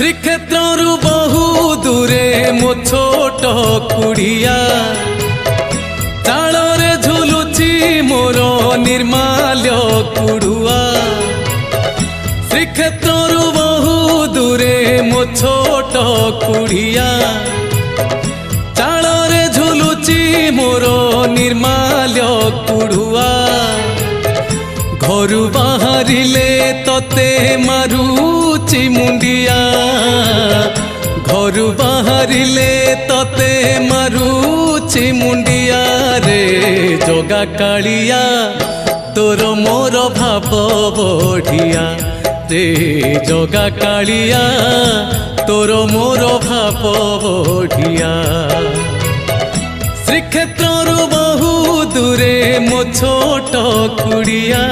श्रीक्षेत्रु बहु दूरे मो छोट कुड़िया चाଳରେ झुलुची मोर निर्माल्य कुड़ुआ। श्रीक्षेत्रु बहु दूरे मो छोट कुड़िया चाଳରେ झुलुची मोर निर्माल्य कुड़ुआ। घरु बाहरिले तते मारुची मुंडिया घरु बाहरिले तते मारुची मुंडिया रे जगा कालिया तोर मोर भाव बढ़िया रे जगा कालिया तोर मोर भाव बढ़िया। श्रीक्षेत्रु बहु दूरे मो छोट कुड़िया।